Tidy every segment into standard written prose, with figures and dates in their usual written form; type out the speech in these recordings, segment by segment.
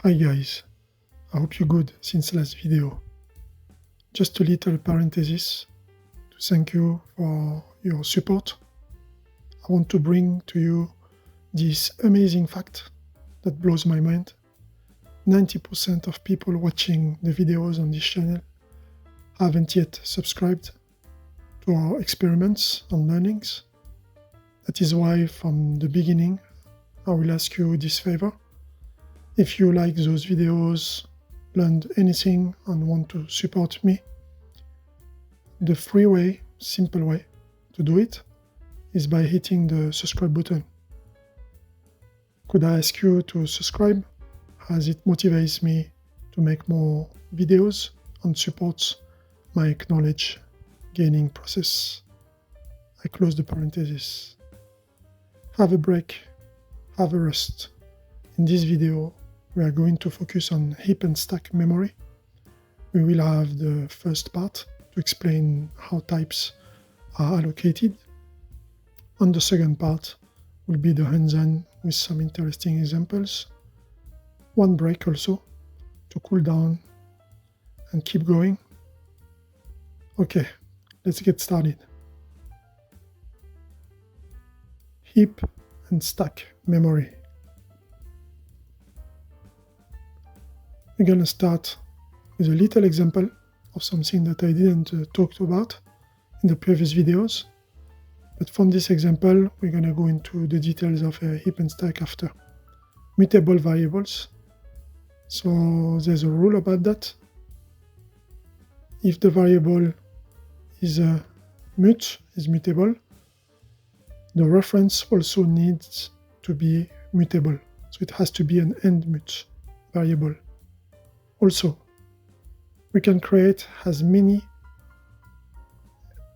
Hi guys, I hope you're good since last video. Just a little parenthesis to thank you for your support. I want to bring to you this amazing fact that blows my mind. 90% of people watching the videos on this channel haven't yet subscribed to our experiments and learnings. That is why from the beginning I will ask you this favor. If you like those videos, learned anything and want to support me, the free way, simple way to do it is by hitting the subscribe button. Could I ask you to subscribe, as it motivates me to make more videos and supports my knowledge gaining process. I close the parenthesis. Have a break, have a rest. In this video, we are going to focus on heap and stack memory. We will have the first part to explain how types are allocated. And the second part will be the hands-on with some interesting examples. One break also to cool down and keep going. Okay, let's get started. Heap and stack memory. We're going to start with a little example of something that I didn't talk about in the previous videos. But from this example, we're going to go into the details of a heap and stack after. Mutable variables. So there's a rule about that. If the variable is mutable, the reference also needs to be mutable. So it has to be an end mut variable. Also, we can create as many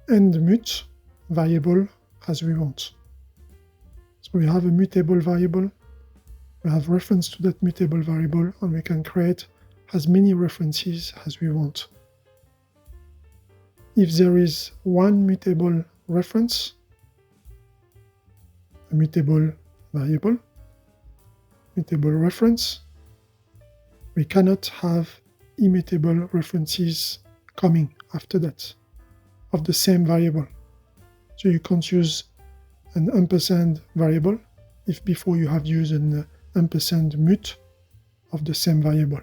end mut variable as we want. So we have a mutable variable, we have reference to that mutable variable, and we can create as many references as we want. If there is one mutable reference, a mutable variable, mutable reference, we cannot have immutable references coming after that of the same variable. So you can't use an ampersand variable if before you have used an ampersand mut of the same variable.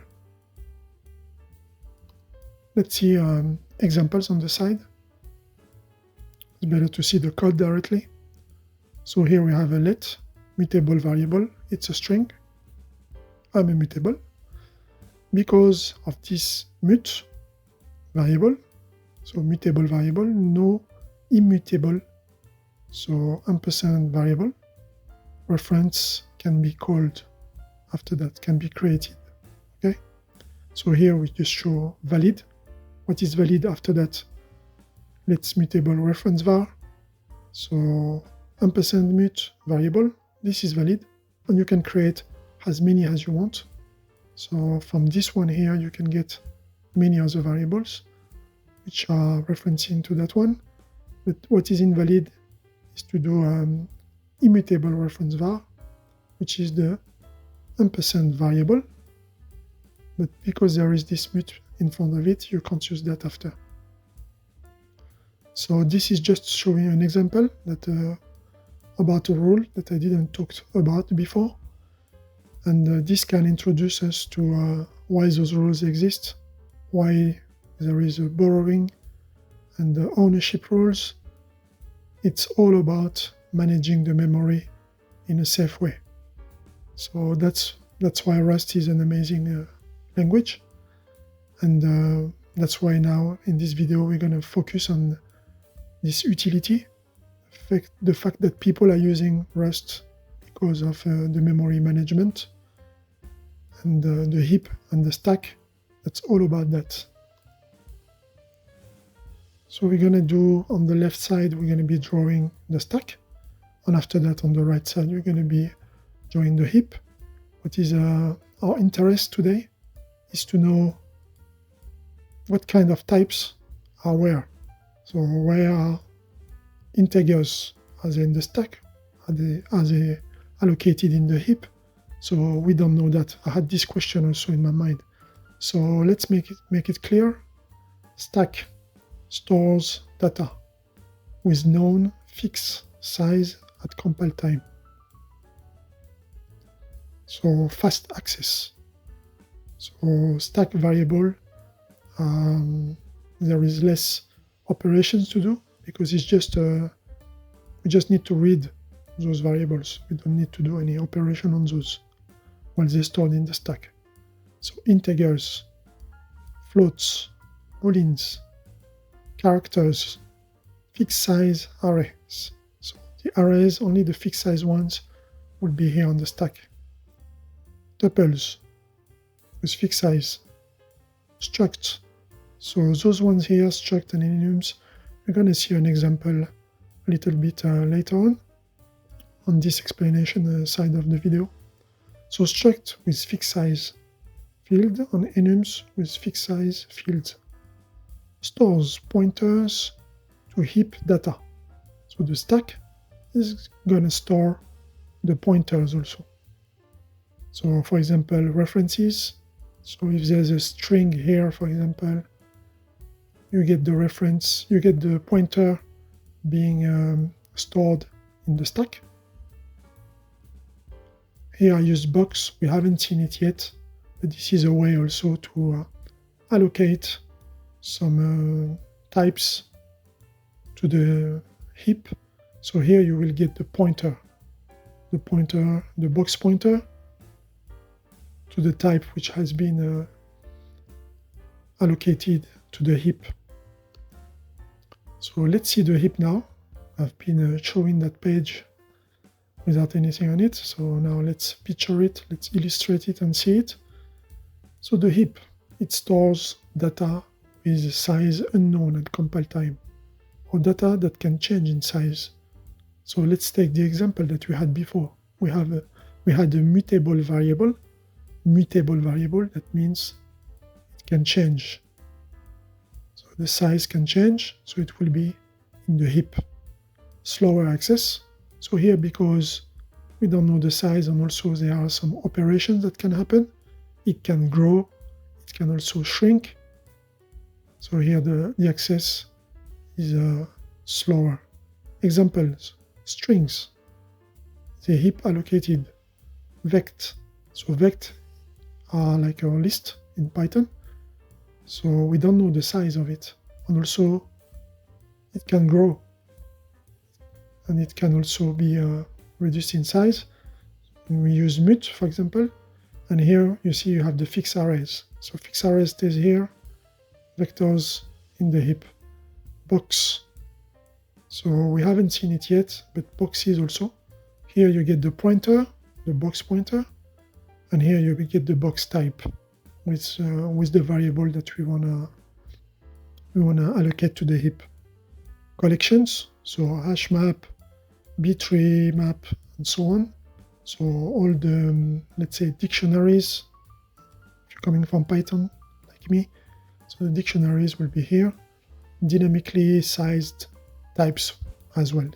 Let's see examples on the side. It's better to see the code directly. So here we have a let mutable variable. It's a string. I'm immutable. Because of this mut variable, so mutable variable, no immutable, so ampersand variable, reference can be called after that, can be created. Okay, so here we just show valid. What is valid after that? Let's mutable reference var. So ampersand mut variable, this is valid, and you can create as many as you want. So from this one here, you can get many other variables which are referencing to that one. But what is invalid is to do immutable reference var, which is the ampersand variable. But because there is this mut in front of it, you can't use that after. So this is just showing an example that about a rule that I didn't talk about before. And this can introduce us to why those rules exist, why there is a borrowing and the ownership rules. It's all about managing the memory in a safe way. So that's why Rust is an amazing language. And that's why now in this video we're going to focus on this utility, the fact that people are using Rust because of the memory management and the heap and the stack. That's all about that. So we're going to do on the left side, we're going to be drawing the stack. And after that, on the right side, we're going to be drawing the heap. What is our interest today is to know what kind of types are where. So where are integers? Are they in the stack? Are they allocated in the heap? So we don't know that. I had this question also in my mind. So let's make it clear. Stack stores data with known fixed size at compile time. So fast access. So stack variable, there is less operations to do because it's just we just need to read those variables. We don't need to do any operation on those while they're stored in the stack. So integers, floats, booleans, characters, fixed size arrays. So the arrays, only the fixed size ones, will be here on the stack. Tuples with fixed size. Struct. So those ones here, struct and enums, we're going to see an example a little bit later on this explanation side of the video. So struct with fixed size field and enums with fixed size fields. Stores pointers to heap data. So the stack is going to store the pointers also. So for example, references. So if there's a string here, for example, you get the reference, you get the pointer being stored in the stack. Here I used box. We haven't seen it yet, but this is a way also to allocate some types to the heap. So here you will get the pointer, the box pointer to the type which has been allocated to the heap. So let's see the heap now. I've been showing that page without anything on it. So now let's picture it, let's illustrate it and see it. So the heap, it stores data with size unknown at compile time, or data that can change in size. So let's take the example that we had before. We had a mutable variable. Mutable variable, that means it can change. So the size can change, so it will be in the heap. Slower access. So here, because we don't know the size and also there are some operations that can happen, it can grow, it can also shrink. So here the access is slower. Examples, strings, the heap allocated, vect. So vect are like a list in Python. So we don't know the size of it. And also it can grow. And it can also be reduced in size. And we use mut, for example. And here you see you have the fixed arrays. So fixed arrays stays here, vectors in the heap. Box. So we haven't seen it yet, but boxes also. Here you get the pointer, the box pointer. And here you will get the box type with the variable that we wanna allocate to the heap. Collections, so hash map, B-tree map, and so on. So all the, let's say, dictionaries, if you're coming from Python, like me, so the dictionaries will be here. Dynamically sized types as well.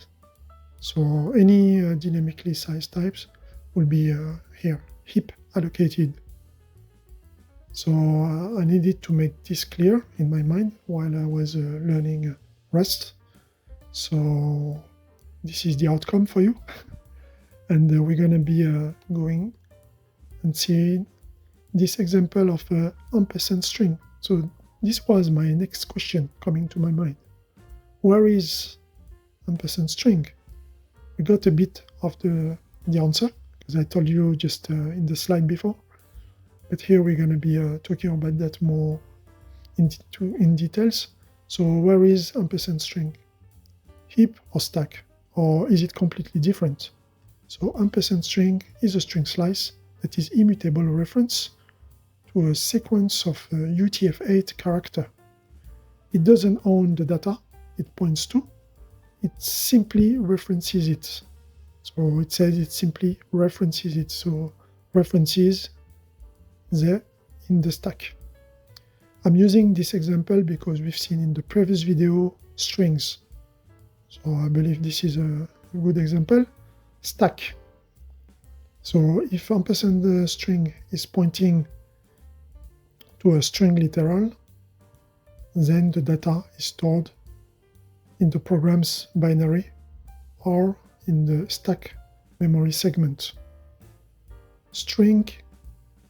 So any dynamically sized types will be here, heap allocated. So I needed to make this clear in my mind while I was learning Rust. So this is the outcome for you. And we're going to be going and seeing this example of ampersand string. So this was my next question coming to my mind. Where is ampersand string? We got a bit of the answer, because I told you just in the slide before. But here we're going to be talking about that more in details. So where is ampersand string? Heap or stack? Or is it completely different? So ampersand string is a string slice that is immutable reference to a sequence of UTF-8 character. It doesn't own the data it points to. It simply references it. So it says it simply references it. So references there in the stack. I'm using this example because we've seen in the previous video strings. So I believe this is a good example. Stack. So if ampersand string is pointing to a string literal, then the data is stored in the program's binary or in the stack memory segment. String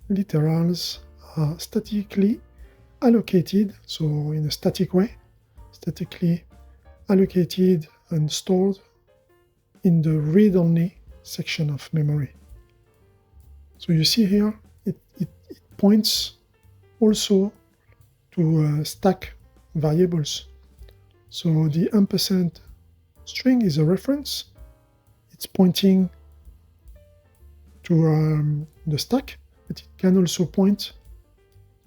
literals are statically allocated, so in a static way, statically allocated and stored in the read-only section of memory. So you see here, it points also to stack variables. So the ampersand string is a reference. It's pointing to the stack, but it can also point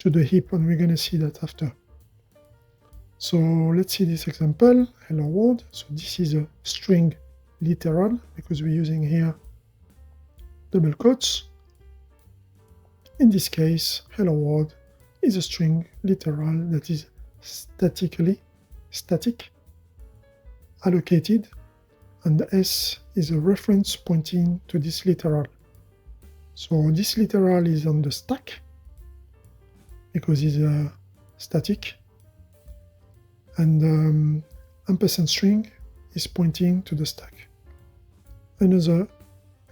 to the heap, and we're going to see that after. So let's see this example, hello world. So this is a string literal because we're using here double quotes. In this case, hello world is a string literal that is static, allocated, and the S is a reference pointing to this literal. So this literal is on the stack because it's static, and ampersand string is pointing to the stack. Another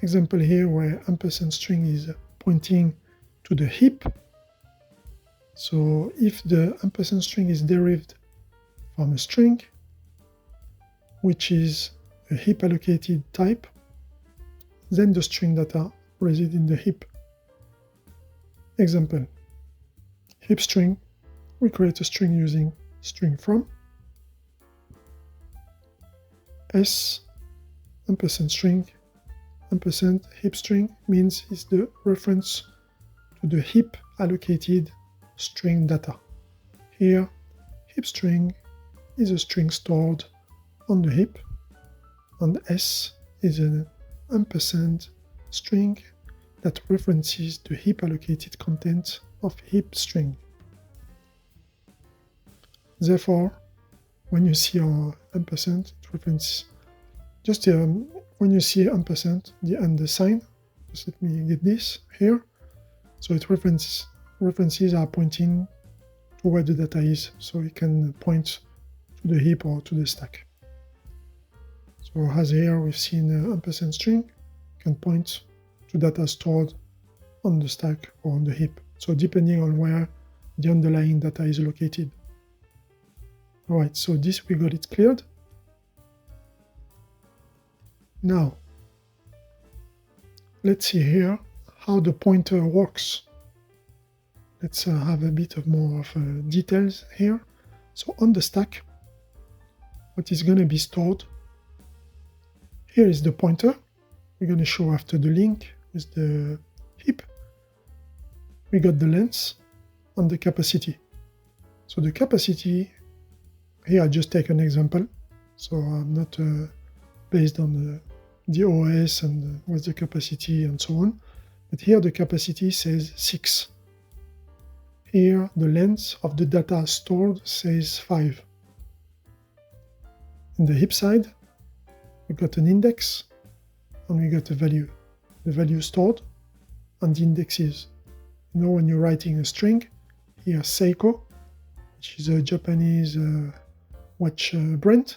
example here where ampersand string is pointing to the heap. So if the ampersand string is derived from a string, which is a heap allocated type, then the string data reside in the heap. Example, heap string, we create a string using string from. S ampersand string, ampersand heap string means it's the reference to the heap allocated string data. Here, heap string is a string stored on the heap, and S is an ampersand string that references the heap allocated content of heap string. Therefore, when you see our ampersand, it references just when you see ampersand, the and sign. Just let me get this here. So it references are pointing to where the data is, so it can point to the heap or to the stack. So as here we've seen ampersand string can point to data stored on the stack or on the heap. So depending on where the underlying data is located. Alright, so this we got it cleared. Now, let's see here how the pointer works. Let's have a bit of more of details here. So on the stack, what is going to be stored? Here is the pointer. We're going to show after the link with the heap. We got the length and the capacity. So the capacity, here I just take an example. So I'm not based on the OS and what's the capacity and so on. But here the capacity says 6. Here the length of the data stored says 5. In the heap side, we got an index and we got a value. The value stored and the indexes. You know, when you're writing a string, here Seiko, which is a Japanese watch brand.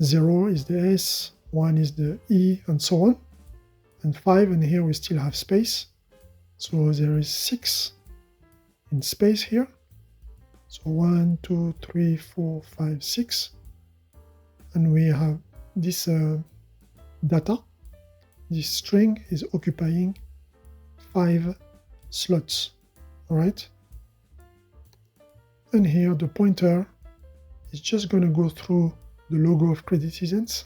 0 is the S, 1 is the E, and so on. And 5, and here we still have space. So there is 6 in space here. So 1, 2, 3, 4, 5, 6. And we have this data. This string is occupying 5 slots. All right. And here the pointer is just going to go through the logo of Creditizens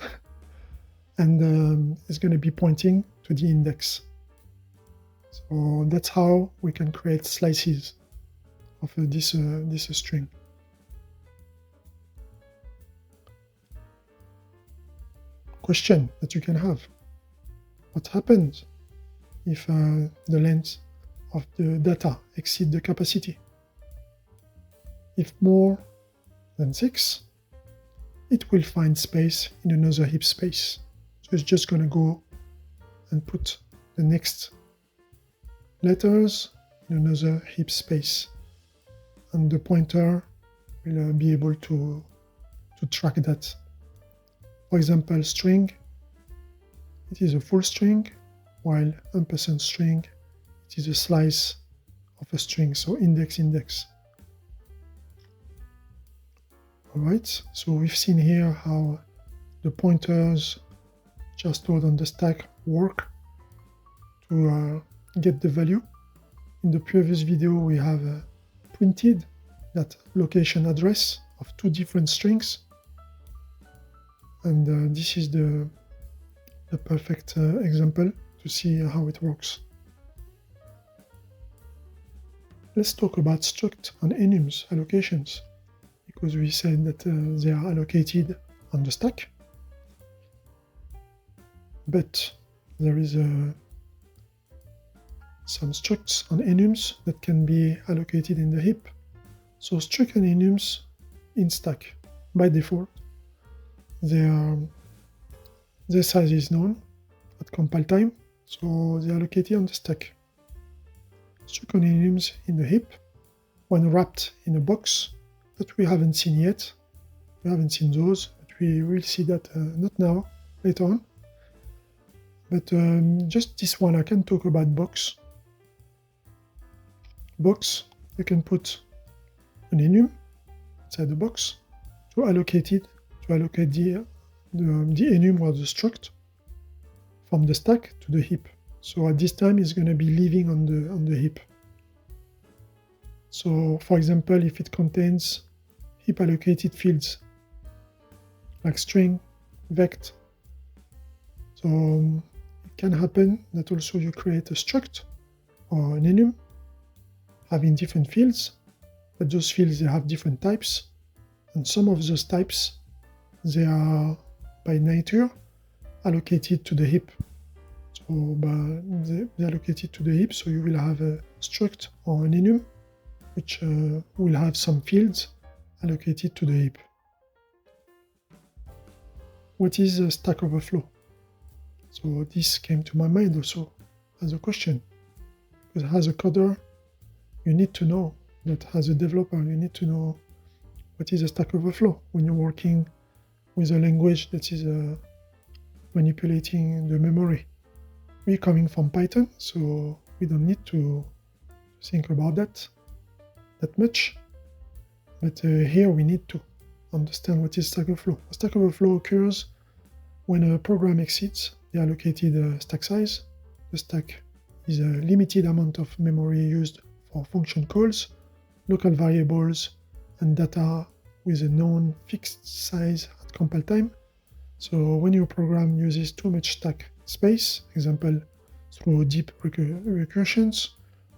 and it's going to be pointing to the index. So that's how we can create slices of this string. Question that you can have: what happens if the length of the data exceeds the capacity? If more than 6, it will find space in another heap space. So it's just going to go and put the next letters in another heap space, and the pointer will be able to track that. For example, string, it is a full string, while ampersand string, it is a slice of a string, so index. Alright, so we've seen here how the pointers just stored on the stack work to get the value. In the previous video we have printed that location address of two different strings, and this is the perfect example to see how it works. Let's talk about struct and enums allocations, because we said that they are allocated on the stack, but there is some structs and enums that can be allocated in the heap. So struct and enums in stack, by default, their size is known at compile time, so they are allocated on the stack. Struct and enums in the heap, when wrapped in a box, that we haven't seen yet. We haven't seen those, but we will see that not now, later on. But just this one, I can talk about box. Box, you can put an enum inside the box to allocate the enum or the struct from the stack to the heap. So at this time, it's going to be living on the heap. So for example, if it contains heap allocated fields like string, vect, so it can happen that also you create a struct or an enum having different fields, but those fields, they have different types, and some of those types, they are by nature allocated to the heap. So they're allocated to the heap, so you will have a struct or an enum which will have some fields allocated to the heap. What is a Stack Overflow? So this came to my mind also as a question, because as a coder, you need to know that as a developer, you need to know what is a Stack Overflow when you're working with a language that is manipulating the memory. We're coming from Python, so we don't need to think about that much. But here we need to understand what is Stack Overflow. A Stack Overflow occurs when a program exceeds the allocated stack size. The stack is a limited amount of memory used for function calls, local variables, and data with a known fixed size at compile time. So when your program uses too much stack space, example through deep recursions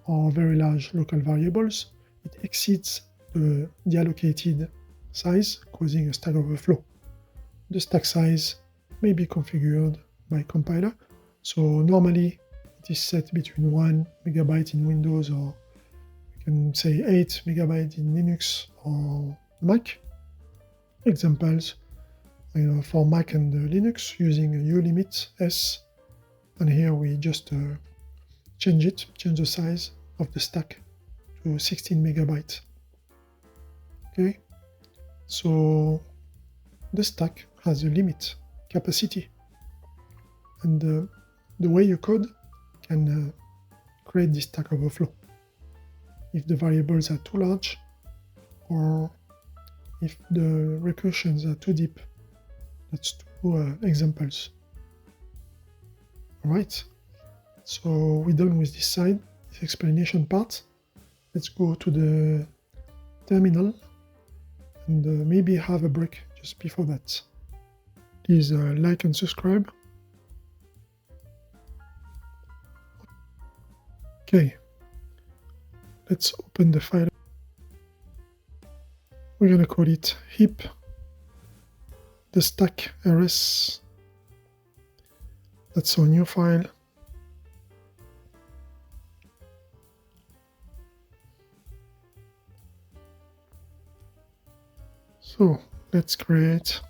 or very large local variables, it exceeds the allocated size, causing a stack overflow. The stack size may be configured by compiler, so normally it is set between 1 megabyte in Windows, or we can say 8 megabyte in Linux or Mac. Examples for Mac and Linux using a ulimit s, and here we just change the size of the stack to 16 megabytes. Okay, so the stack has a limit capacity, and the way you code can create this stack overflow if the variables are too large or if the recursions are too deep. That's two examples. Alright, so we're done with this side, this explanation part. Let's go to the terminal and maybe have a break just before that. Please like and subscribe. Okay, let's open the file. We're going to call it heap the stack rs. That's our new file. So let's create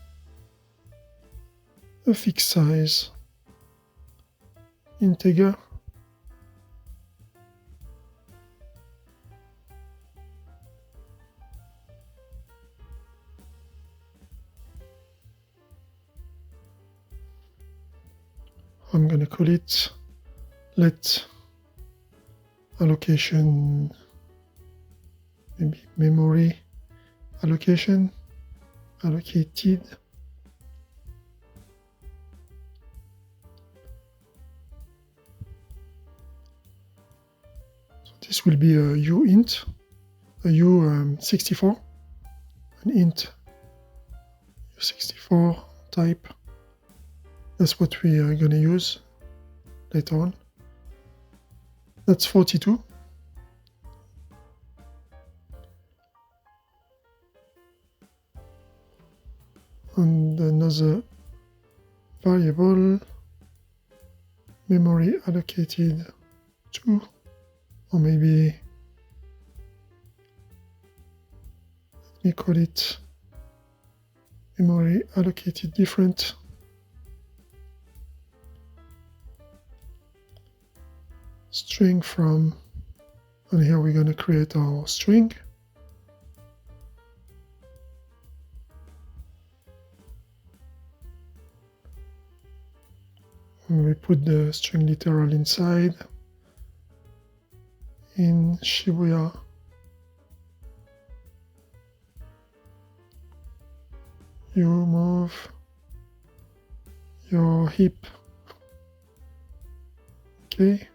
a fixed size integer I'm gonna call it let allocation, maybe memory allocation, allocated. So this will be a uint, a u64, an int u64 type. That's what we are going to use later on. That's 42. And another variable, memory allocated to, or maybe let me call it memory allocated different. String from, and here we're going to create our string. And we put the string literal inside. In Shibuya, you move your heap. Okay.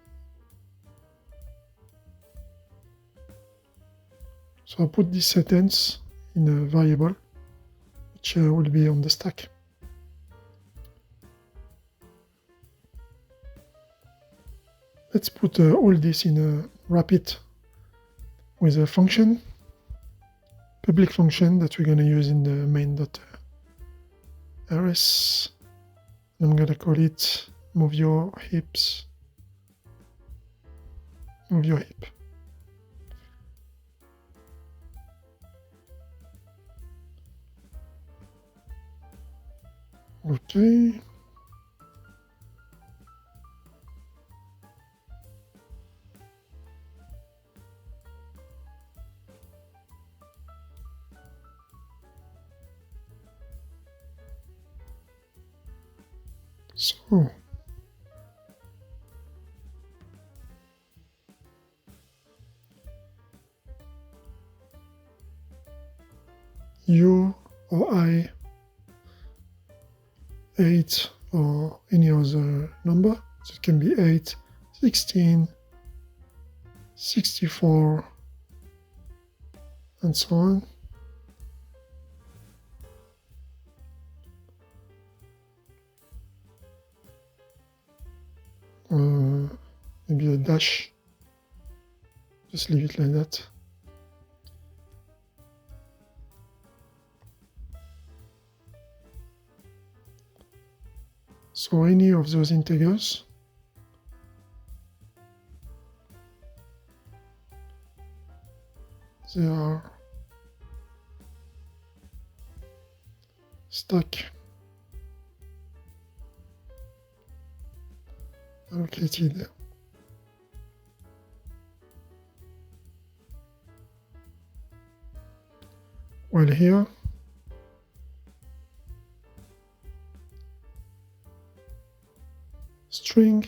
So I put this sentence in a variable, which will be on the stack. Let's put all this in a wrap it with a function, public function that we're going to use in the main.rs. I'm going to call it move your heaps, move your heap. Okay. So you or I, 8 or any other number, so it can be 8, 16, 64, and so on. Maybe a dash, just leave it like that. So any of those integers they are stack allocated. While here string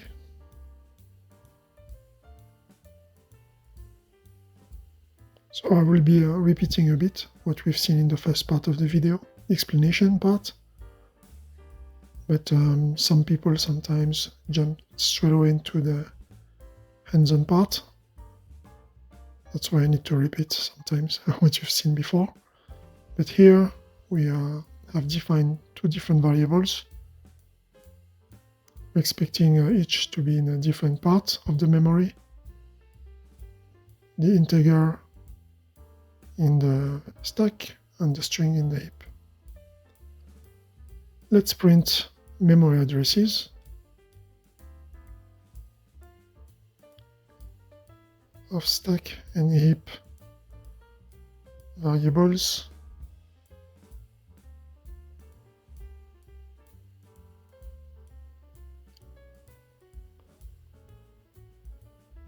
so I will be repeating a bit what we've seen in the first part of the video, explanation part, but some people sometimes jump straight away into the hands-on part. That's why I need to repeat sometimes what you've seen before. But here we have defined two different variables. We're expecting each to be in a different part of the memory. The integer in the stack and the string in the heap. Let's print memory addresses. Of stack and heap variables.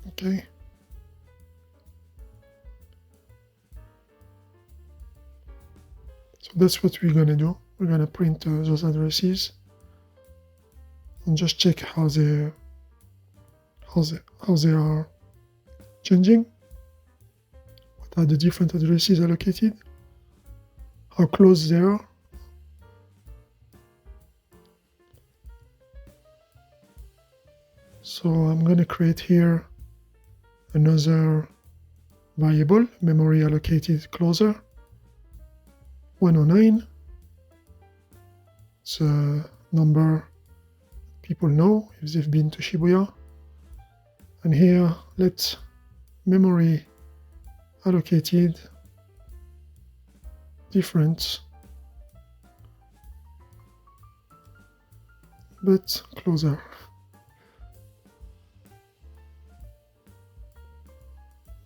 Okay. So that's what we're going to do. We're going to print those addresses and just check how they are changing. What are the different addresses allocated? How close they are. So I'm going to create here another variable, memory allocated closer 109. It's a number people know if they've been to Shibuya. And here, let memory allocated different but closer.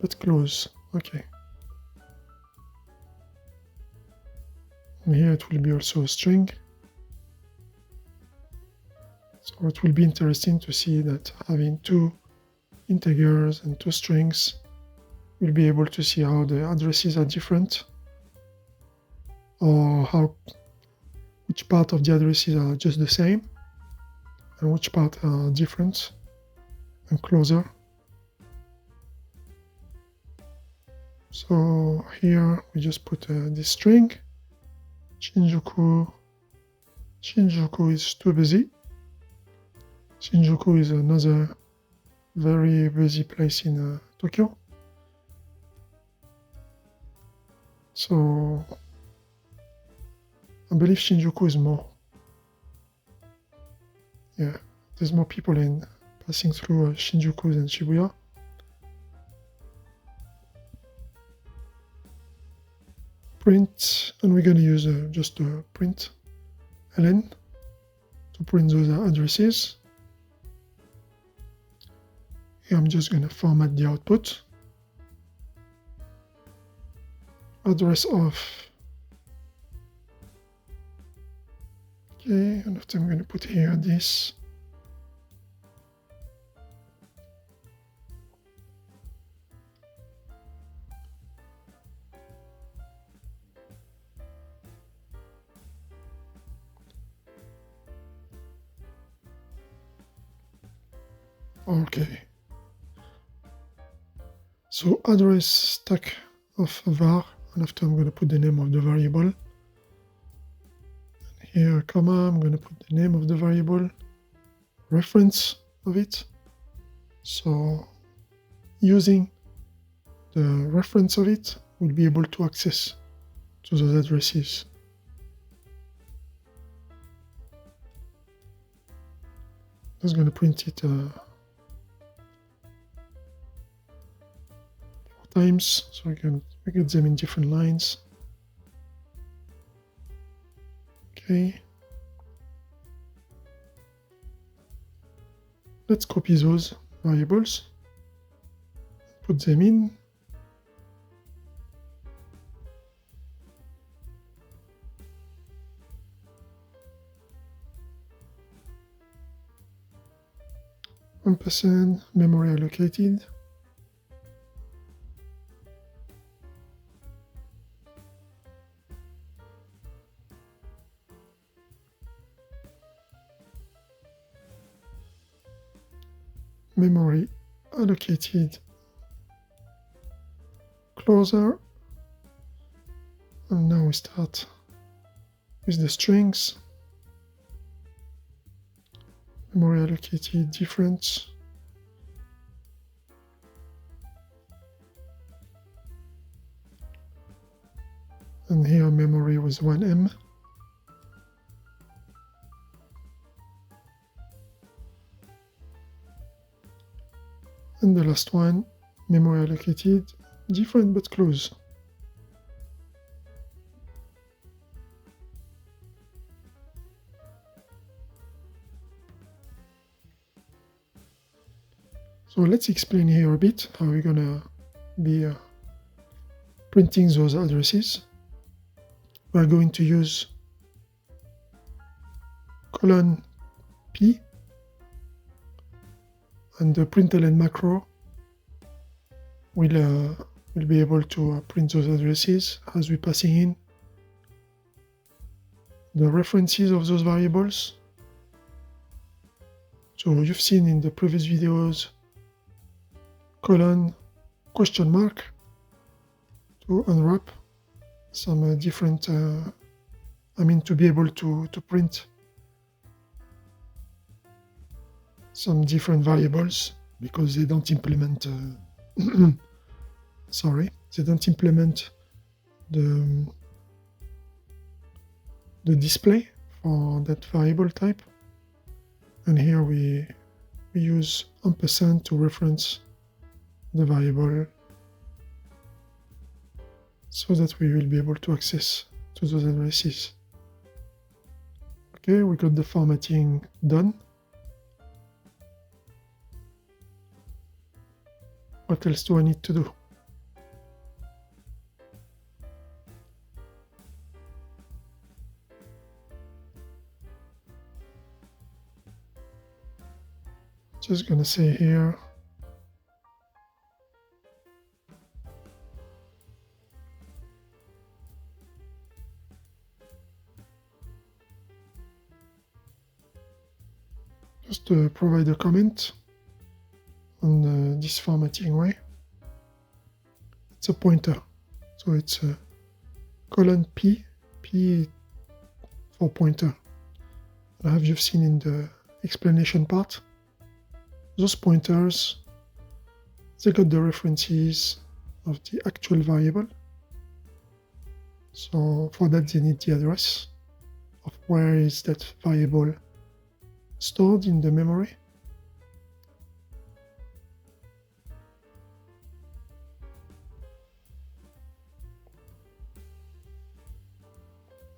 But close, okay. And here it will be also a string. So it will be interesting to see that having two integers and two strings, we'll be able to see how the addresses are different, or which part of the addresses are just the same and which part are different and closer. So here we just put this string. Shinjuku is too busy. Shinjuku is another very busy place in Tokyo. So I believe Shinjuku is more. Yeah, there's more people passing through Shinjuku than Shibuya. Print, and we're going to use just a print ln to print those addresses. Here I'm just going to format the output. Address of. Okay, and after I'm going to put here this. Okay. So address stack of var, and after I'm going to put the name of the variable. And here, comma, I'm going to put the name of the variable, reference of it. So using the reference of it, we'll be able to access to those addresses. Just going to print it 4 times, so we get them in different lines. Okay. Let's copy those variables, put them in. Ampersand memory allocated. Memory allocated closer. And now we start with the strings. Memory allocated different. And here memory was 1M. And the last one, memory allocated different but close. So let's explain here a bit how we're gonna be printing those addresses. We're going to use :p, and the println macro will be able to print those addresses as we're passing in the references of those variables So you've seen in the previous videos colon question mark to unwrap some different, to be able to print some different variables, because they don't implement they don't implement the display for that variable type. And here we use ampersand to reference the variable so that we will be able to access to those addresses. Okay, we got the formatting done. What else do I need to do? Just gonna say here just to provide a comment on this formatting way. It's a pointer, so it's a colon P for pointer. And you've seen in the explanation part, those pointers, they got the references of the actual variable. So for that, they need the address of where is that variable stored in the memory.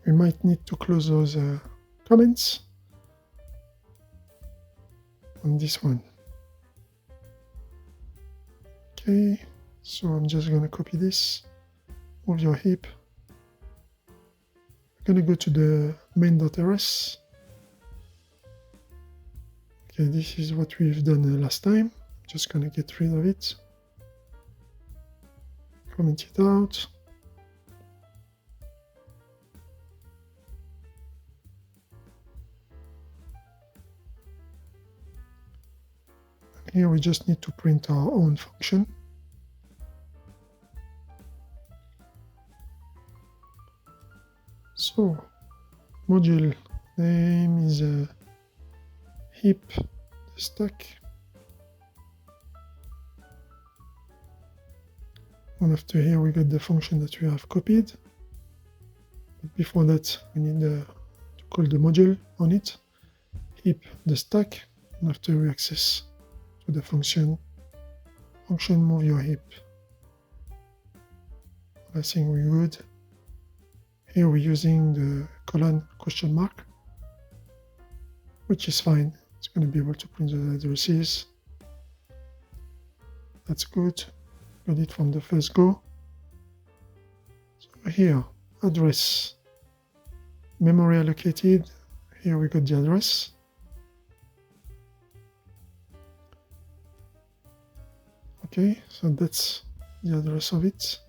We might need to close those comments on this one. Okay, so I'm just going to copy this, move your heap. We're going to go to the main.rs. Okay, this is what we've done last time. I'm just going to get rid of it. Comment it out. Here we just need to print our own function. So, module name is heap stack. And after here we got the function that we have copied. But before that we need to call the module on it. Heap the stack. And after we access to the function move your heap. I think we're good. Here we're using the colon question mark, which is fine. It's going to be able to print the addresses. That's good. Got it from the first go. So here, address, memory allocated. Here we got the address. Okay, so that's the address of it.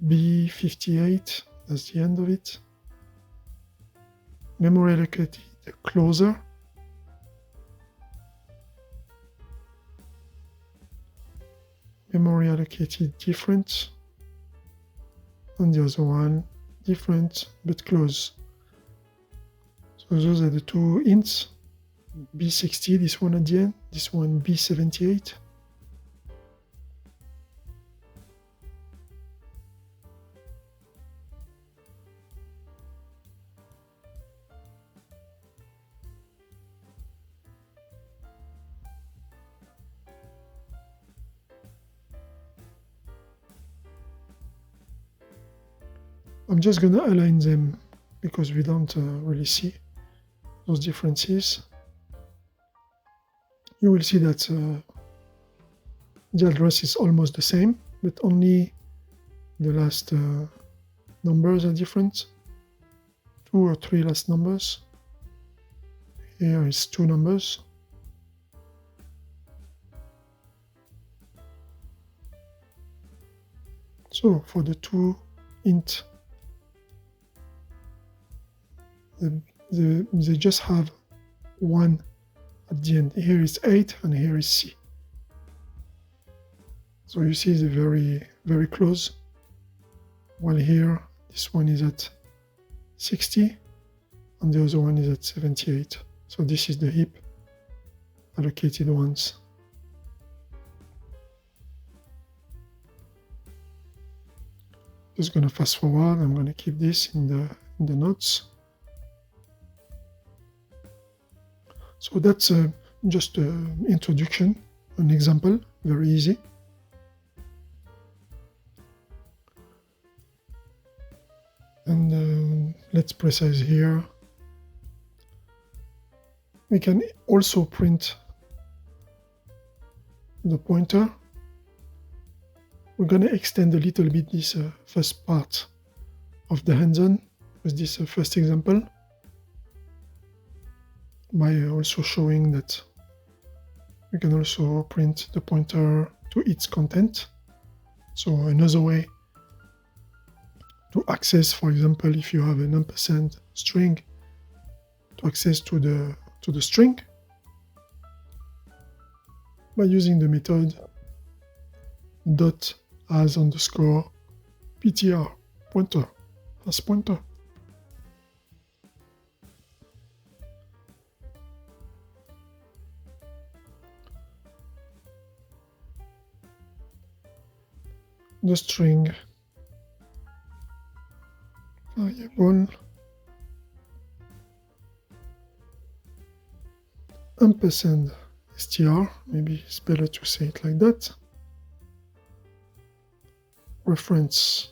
B58, that's the end of it. Memory allocated closer. Memory allocated different. And the other one different but close. So those are the two ints. B60, this one at the end, this one B78. I'm just going to align them because we don't really see those differences. You will see that the address is almost the same, but only the last numbers are different. 2 or 3 last numbers. Here is 2 numbers. So for the 2 int, they just have 1 at the end. Here is 8 and here is C. So you see they're very, very close. While here, this one is at 60 and the other one is at 78. So this is the heap allocated ones. Just gonna fast forward. I'm gonna keep this in the notes. So that's just an introduction, an example, very easy. And let's precise here. We can also print the pointer. We're going to extend a little bit this first part of the hands-on with this first example by also showing that we can also print the pointer to its content. So another way to access, for example, if you have an ampersand string, to access to the string by using the method dot as underscore ptr pointer as pointer. The string variable ampersand str, maybe it's better to say it like that, references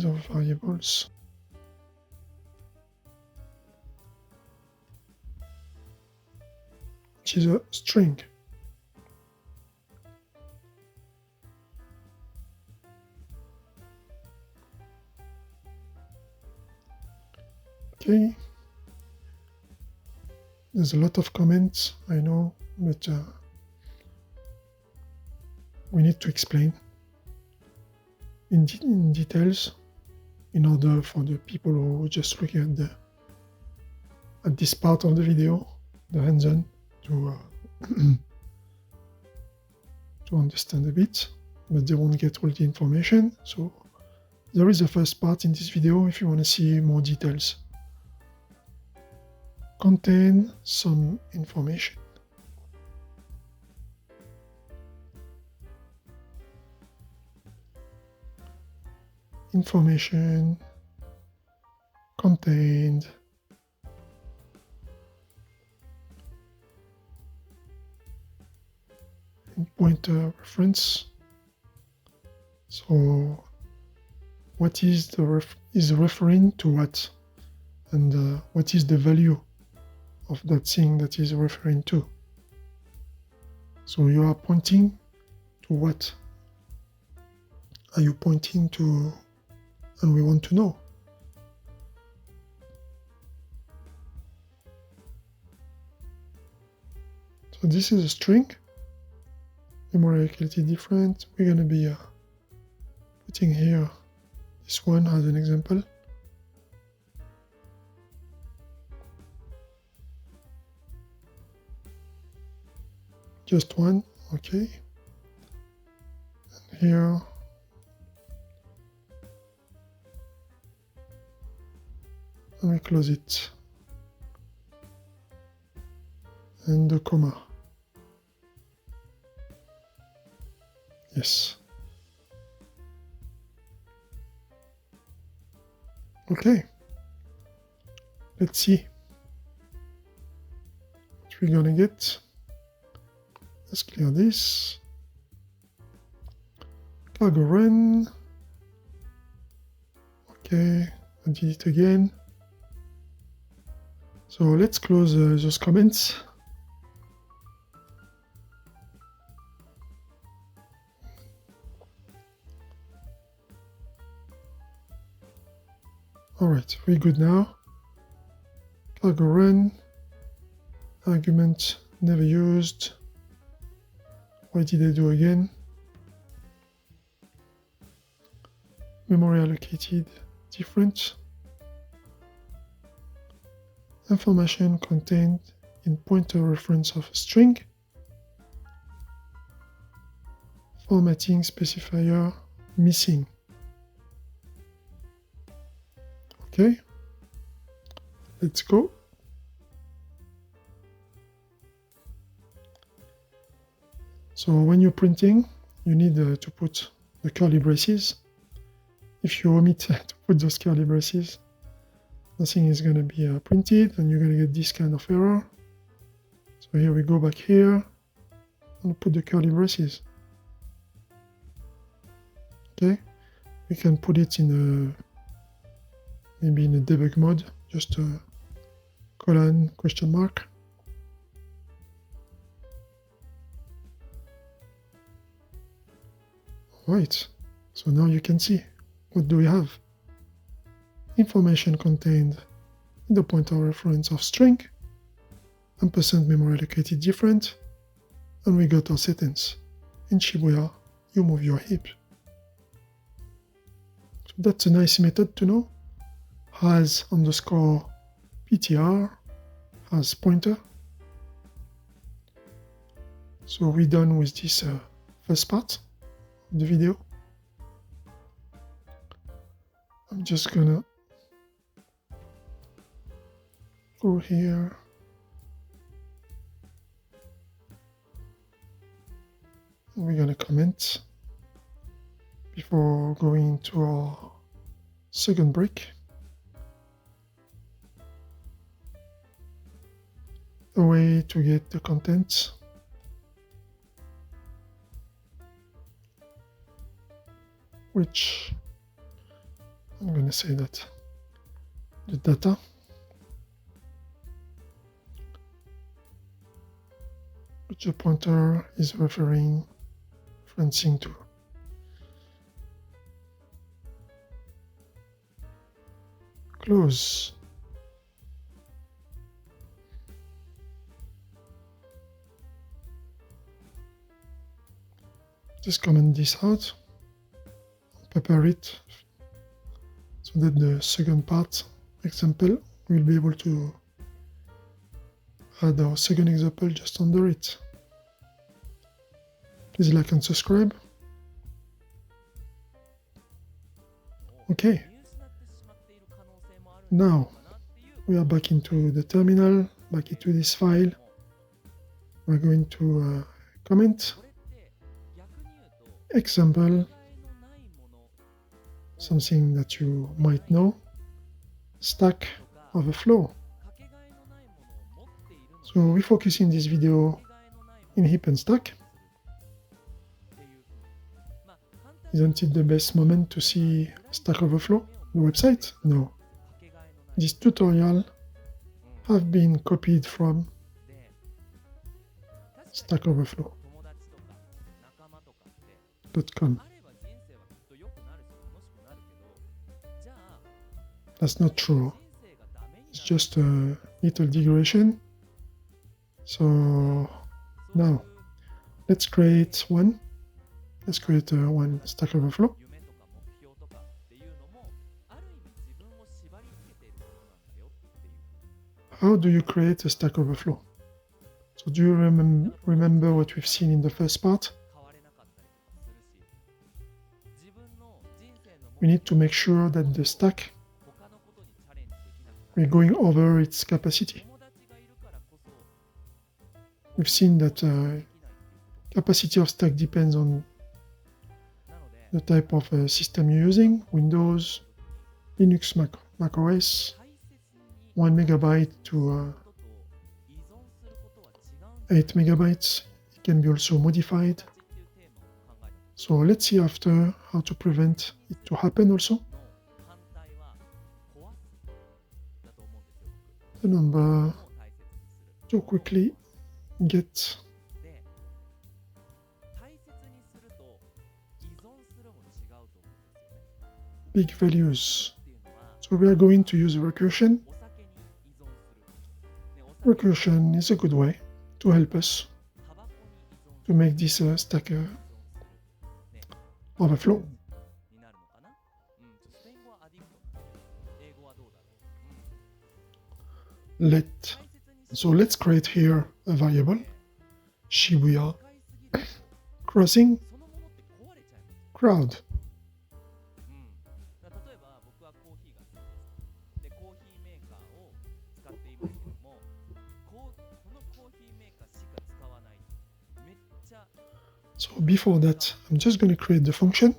of variables, which is a string. Okay, there's a lot of comments, I know, but we need to explain in details in order for the people who are just looking at this part of the video, the hands-on, to understand a bit, but they won't get all the information. So there is a first part in this video if you want to see more details. Contain some information. Information contained in pointer reference. So what is is referring to what, and what is the value of that thing that is referring to. So you are pointing to what? Are you pointing to, and we want to know. So this is a string, memory allocated different. We're going to be putting here this one as an example. Just one, okay. And here, and we close it. And the comma. Yes. Okay. Let's see what we're gonna get. Let's clear this. Cargo run. Okay, I did it again. So let's close those comments. All right, we're good now. Cargo run. Argument never used. What did I do again? Memory allocated different. information contained in pointer reference of a string, formatting specifier missing. Okay, let's go. So when you're printing, you need to put the curly braces. If you omit to put those curly braces, nothing is going to be printed, and you're going to get this kind of error. So here we go back here and put the curly braces. Okay, we can put it in maybe in a debug mode, just a colon question mark. Right, so now you can see, what do we have? Information contained in the pointer reference of string, ampersand memory allocated different, and we got our sentence. In Shibuya, you move your heap. So that's a nice method to know. Has underscore PTR, has pointer. So we're done with this first part of the video. I'm just gonna go here. And we're gonna comment before going into our second break. A way to get the content which I'm going to say that the data which the pointer is referencing to. Close. Just comment this out, prepare it so that the second part example will be able to add our second example just under it. Please like and subscribe. Okay. Now we are back into the terminal, back into this file. We're going to comment. Example, something that you might know, Stack Overflow. So we focus in this video in Heap and Stack. Isn't it the best moment to see Stack Overflow, the website? No. This tutorial have been copied from Stack Overflow. .com. That's not true. It's just a little digression. So now let's create one. Let's create one Stack Overflow. How do you create a Stack Overflow? So do you remember what we've seen in the first part? We need to make sure that the stack, we're going over its capacity. We've seen that capacity of stack depends on the type of system you're using, Windows, Linux, Mac OS, 1 megabyte to 8 megabytes. It can be also modified. So let's see after how to prevent it to happen also. The number to quickly get big values. So we are going to use recursion. Recursion is a good way to help us to make this Stack Overflow. let's create here a variable, Shibuya crossing crowd. So before that, I'm just going to create the function.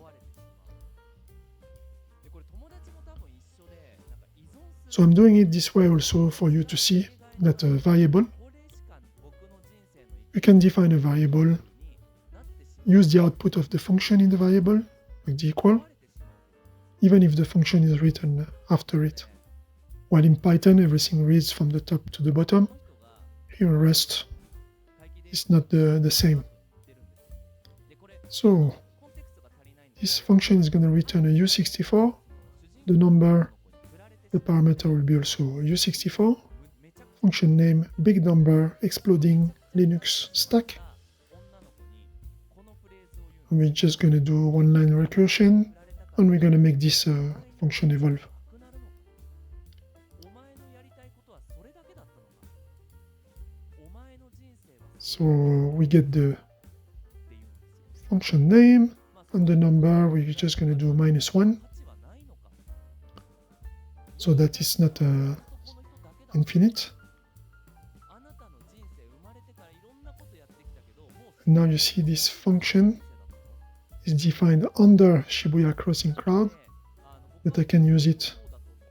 So I'm doing it this way also for you to see that a variable, you can define a variable, use the output of the function in the variable, like the equal, even if the function is written after it. While in Python, everything reads from the top to the bottom. Here in Rust, it's not the same. So this function is going to return a U64. The number, the parameter will be also U64. Function name, big number, exploding Linux stack. And we're just going to do one line recursion, and we're going to make this function evolve. So we get the function name, and the number we're just going to do -1. So that is not infinite. And now you see this function is defined under Shibuya crossing crowd, but I can use it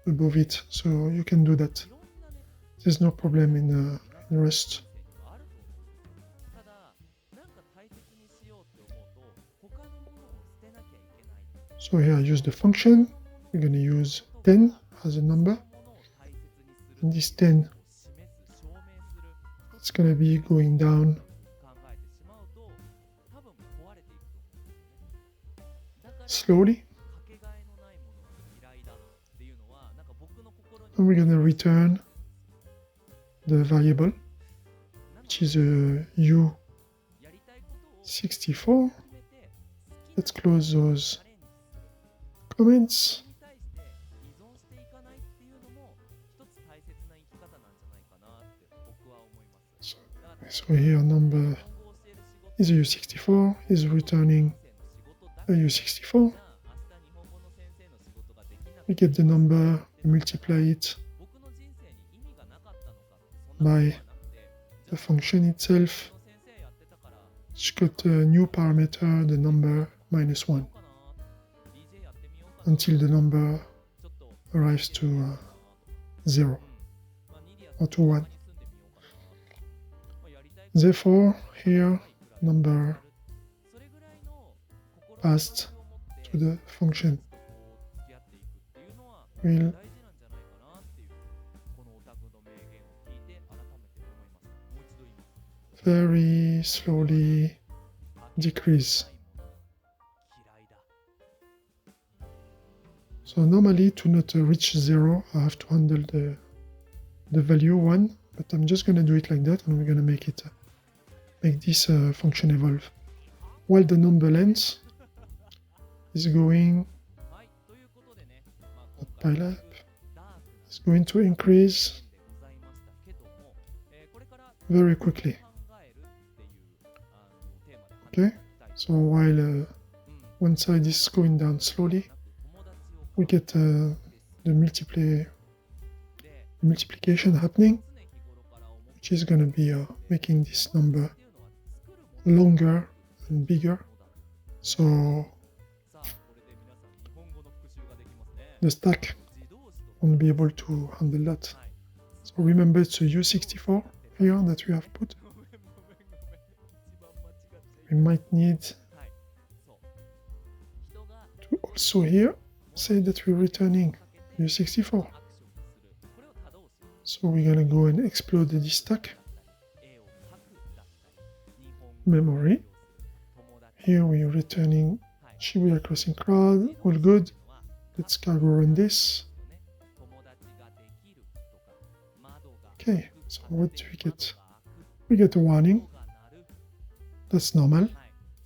above it, so you can do that. There's no problem in Rust. So here I use the function. We're going to use 10 as a number, and this 10, it's going to be going down slowly, and we're going to return the variable, which is a U64. Let's close those comments. So here number is a U64, is returning a U64. We get the number, we multiply it by the function itself, which got a new parameter, the number -1, until the number arrives to 0 or to 1. Therefore, here number passed to the function will very slowly decrease. So normally to not reach 0, I have to handle the value 1, but I'm just going to do it like that, and we're going to make this function evolve. While the number length is going, pile up, is going to increase very quickly. Okay, so while one side is going down slowly, we get the multiplication happening, which is going to be making this number longer and bigger. So the stack won't be able to handle that. So remember, it's a U64 here that we have put. We might need to also here say that we're returning U64. So we're going to go and explode this stack. Memory. Here we're returning Shibuya crossing crowd. All good. Let's cargo run this. Okay, so what do we get? We get a warning. That's normal.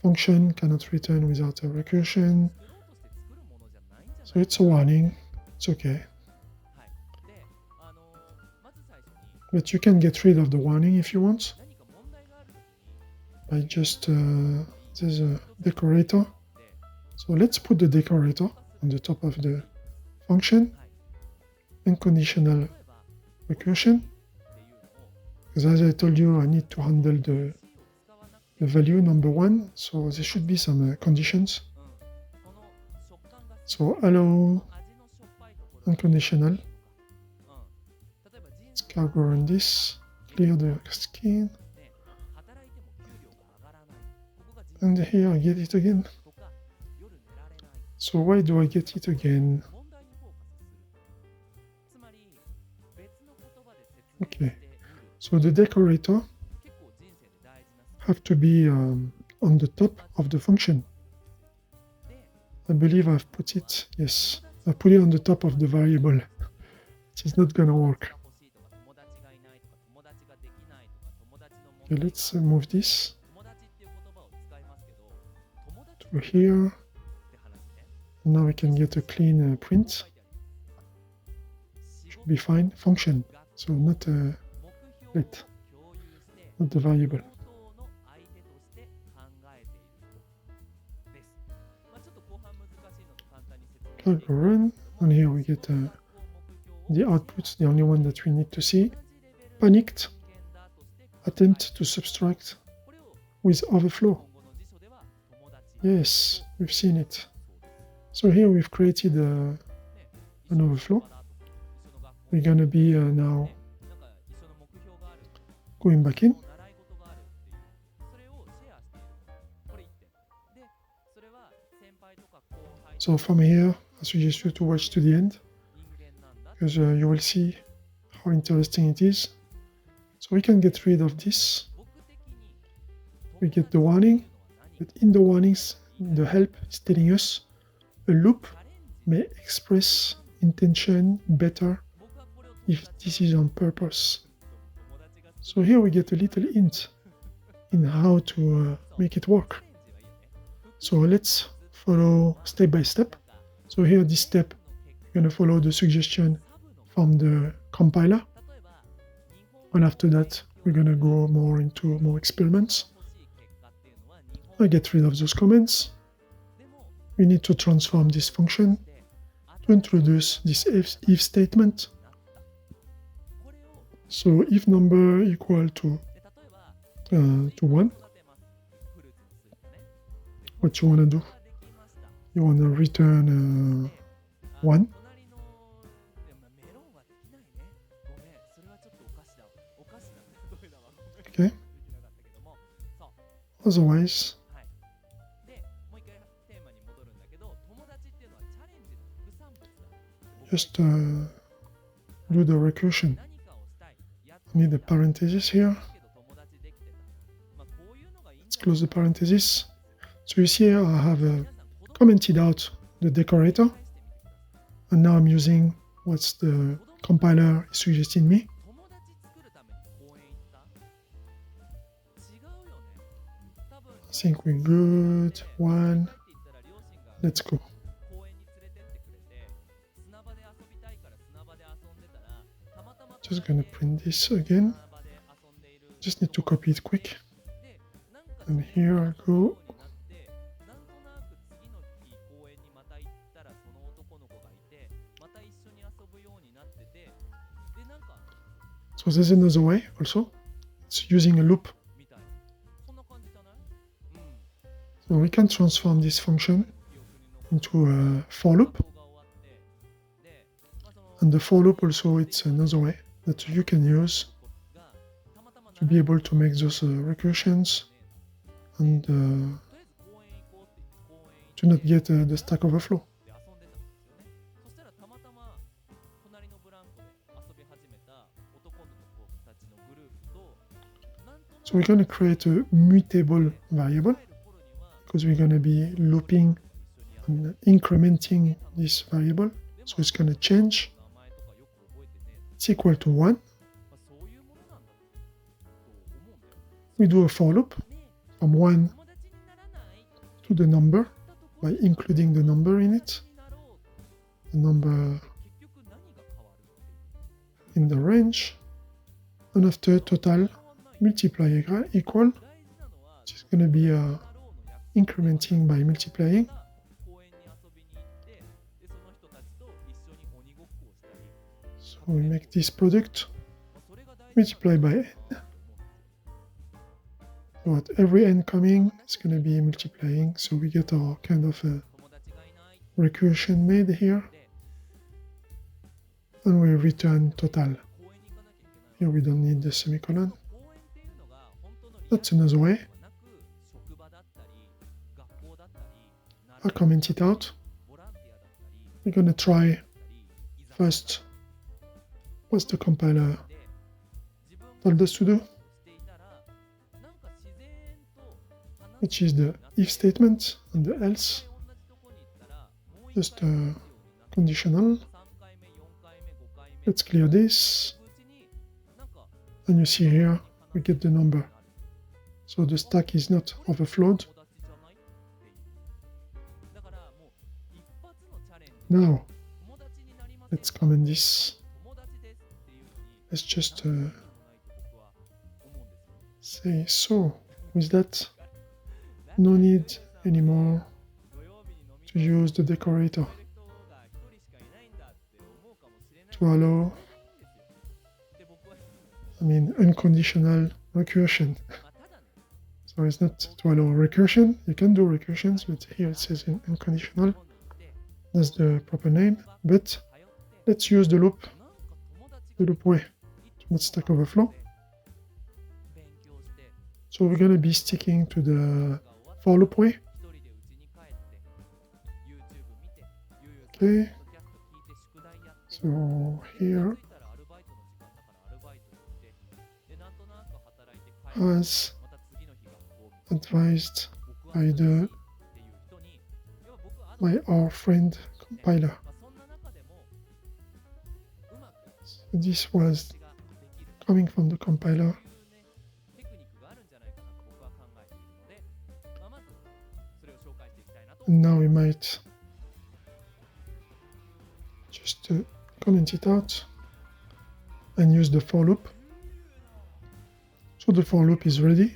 Function cannot return without a recursion. So it's a warning. It's okay. But you can get rid of the warning if you want by just there's a decorator. So let's put the decorator on the top of the function, unconditional recursion, because as I told you, I need to handle the value number 1, so there should be some conditions. So allow unconditional. Let's cargo run this, clear the skin, and here I get it again. So why do I get it again? Okay, so the decorator have to be on the top of the function. I believe I've put it, yes, I put it on the top of the variable. It is not gonna work. Okay, let's move this to here. Now we can get a clean print. Should be fine. Function, so not let, not the variable. Cargo run, and here we get the output, the only one that we need to see. Panicked, attempt to subtract with overflow. Yes, we've seen it. So here we've created an overflow. We're gonna be now going back in. So from here, I suggest you to watch to the end, because you will see how interesting it is. So we can get rid of this. We get the warning, but in the warnings, the help is telling us a loop may express intention better if this is on purpose. So here we get a little hint in how to make it work. So let's follow step by step. So here, this step, we're going to follow the suggestion from the compiler. And after that, we're going to go more into more experiments. I get rid of those comments. We need to transform this function to introduce this if statement. So if number equal to 1, what you want to do? You want to return 1. Okay. Otherwise, just do the recursion. I need a parenthesis here. Let's close the parenthesis. So you see here I have commented out the decorator, and now I'm using what's the compiler is suggesting me. I think we're good. 1. Let's go. Just gonna print this again. Just need to copy it quick. And here I go. So there's another way also. It's using a loop. So we can transform this function into a for loop. And the for loop also, it's another way that you can use to be able to make those recursions and to not get the stack overflow. So we're going to create a mutable variable because we're going to be looping and incrementing this variable. So it's going to change. It's equal to 1. We do a for loop from 1 to the number by including the number in it. The number in the range. and after total multiply equal, which is going to be incrementing by multiplying. So we make this product multiply by n. So at every n coming, it's going to be multiplying. So we get our kind of a recursion made here. And we return total. Here we don't need the semicolon. That's another way. I'll comment it out. We're going to try first what the compiler told us to do, which is the if statement and the else, just conditional. Let's clear this, and you see here we get the number. So the stack is not overflowed. Now, let's comment this. Let's just say so. With that, no need anymore to use the decorator to allow, unconditional recursion. So it's not to allow recursion. You can do recursions, but here it says unconditional. That's the proper name. But let's use the loop way to not Stack Overflow. So we're going to be sticking to the for loop way. Okay. So here, as advised by our friend compiler. So this was coming from the compiler. And now we might just comment it out and use the for loop. So the for loop is ready.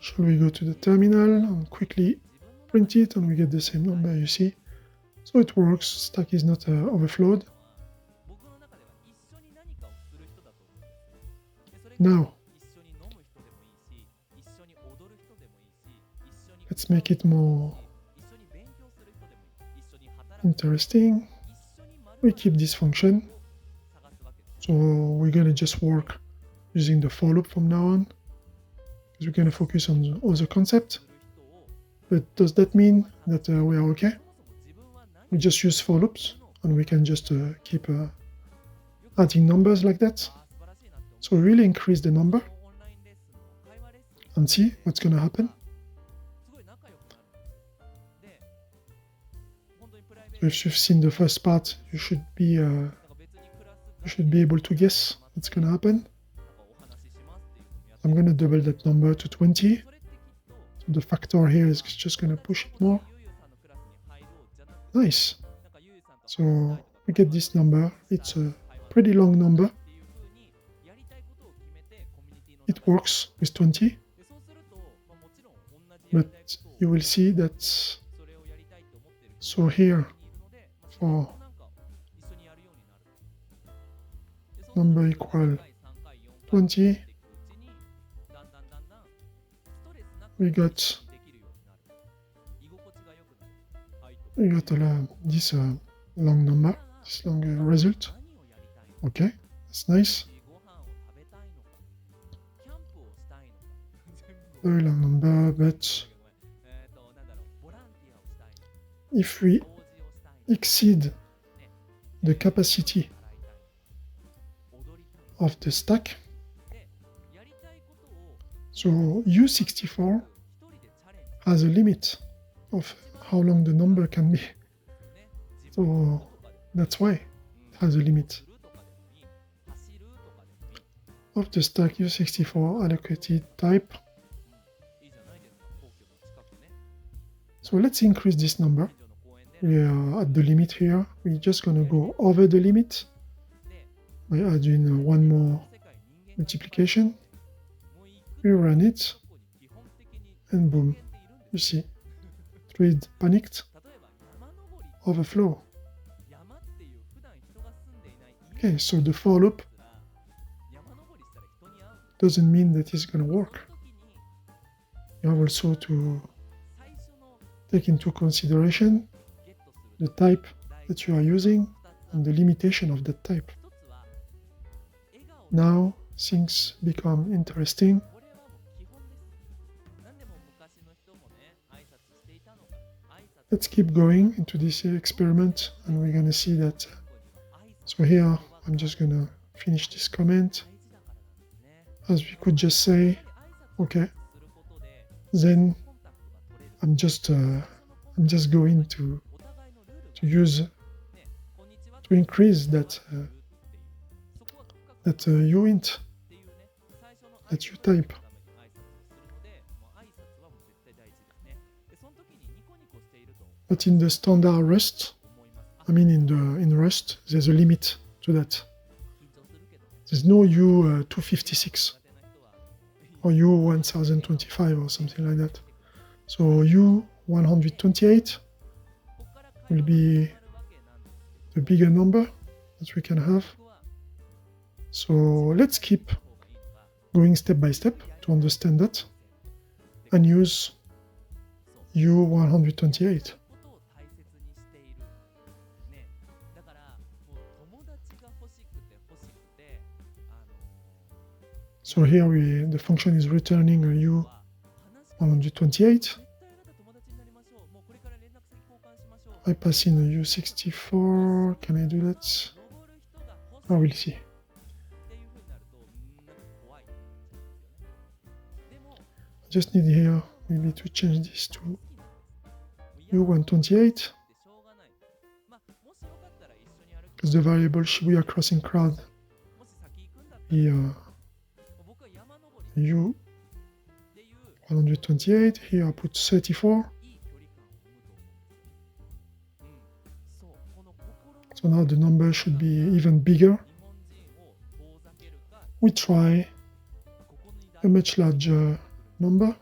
Shall we go to the terminal and quickly print it, and we get the same number, you see. So it works, stack is not overflowed. Now, let's make it more interesting. We keep this function. So we're going to just work using the for loop from now on, because we're going to focus on the other concept. But does that mean that we are okay? We just use for loops, and we can just keep adding numbers like that. So really increase the number and see what's going to happen. So if you've seen the first part, you should be able to guess what's going to happen. I'm going to double that number to 20. So the factor here is just going to push it more. Nice. So we get this number. It's a pretty long number. It works with 20. But you will see that, so here for number equal 20, we got this long number, this long result. Okay, that's nice. Very long number, but if we exceed the capacity of the stack, so U64 has a limit of how long the number can be. So that's why it has a limit. Of the stack U64 allocated type So let's increase this number. We are at the limit here. We're just going to go over the limit by adding one more multiplication. We run it, and boom, you see, thread panicked, overflow. Okay, so the for loop doesn't mean that it's going to work. You have also to take into consideration the type that you are using and the limitation of that type. Now things become interesting. Let's keep going into this experiment, and we're going to see that. So here I'm just going to finish this comment, as we could just say, okay, then I'm just going to increase that uint that you type. But in the standard Rust, in Rust, there's a limit to that. There's no U256 or U1025 or something like that. So U128 will be the bigger number that we can have. So let's keep going step by step to understand that and use U128. So here the function is returning a U128. I pass in a U64. Can I do that? I will see. I just need here maybe to change this to U128, because the variable Shibuya Crossing crowd here U128. Here I put 34. So now the number should be even bigger. We try a much larger number.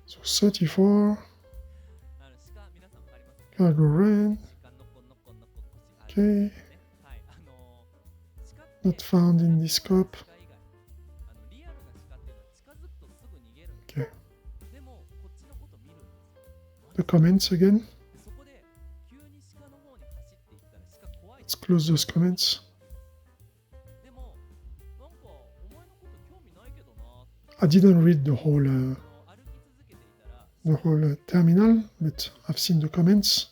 So 34. Cargo ran. Okay. Not found in the scope. Okay. The comments again. Let's close those comments. I didn't read the whole terminal, but I've seen the comments,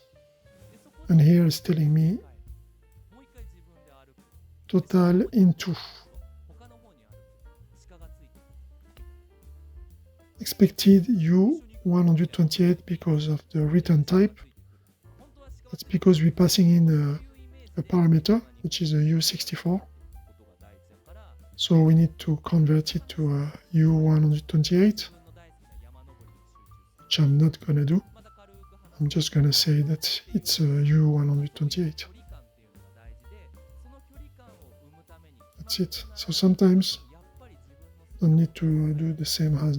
and here it's telling me total into expected U128 because of the return type. That's because we're passing in a parameter which is a U64, so we need to convert it to a U128, which I'm not gonna do. I'm just gonna say that it's a U128. That's it. So sometimes you don't need to do the same as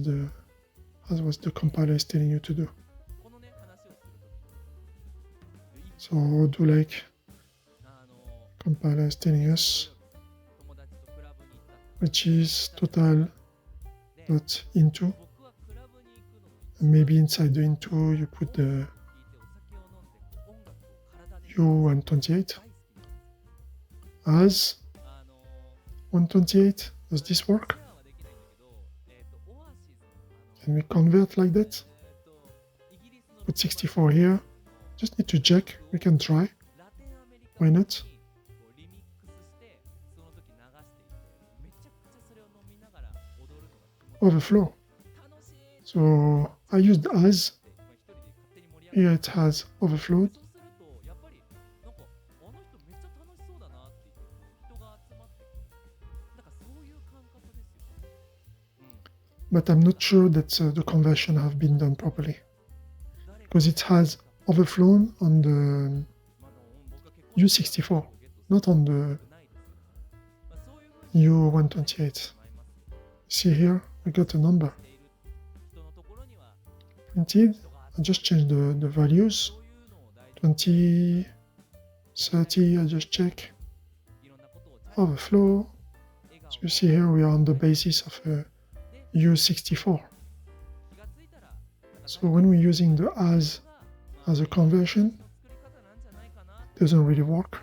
what the compiler is telling you to do. So I'll do like compiler is telling us, which is total dot into. And maybe inside the into you put the U128 as 128. Does this work? Can we convert like that? Put 64 here. Just need to check. We can try. Why not? Overflow. So I used as. Here it has overflowed. but I'm not sure that the conversion have been done properly, because it has overflown on the U64, not on the U128. See here, we got a number printed. I just changed the values. 20, 30, I just check. Overflow. So you see here we are on the basis of a U64. So when we're using the as a conversion, it doesn't really work,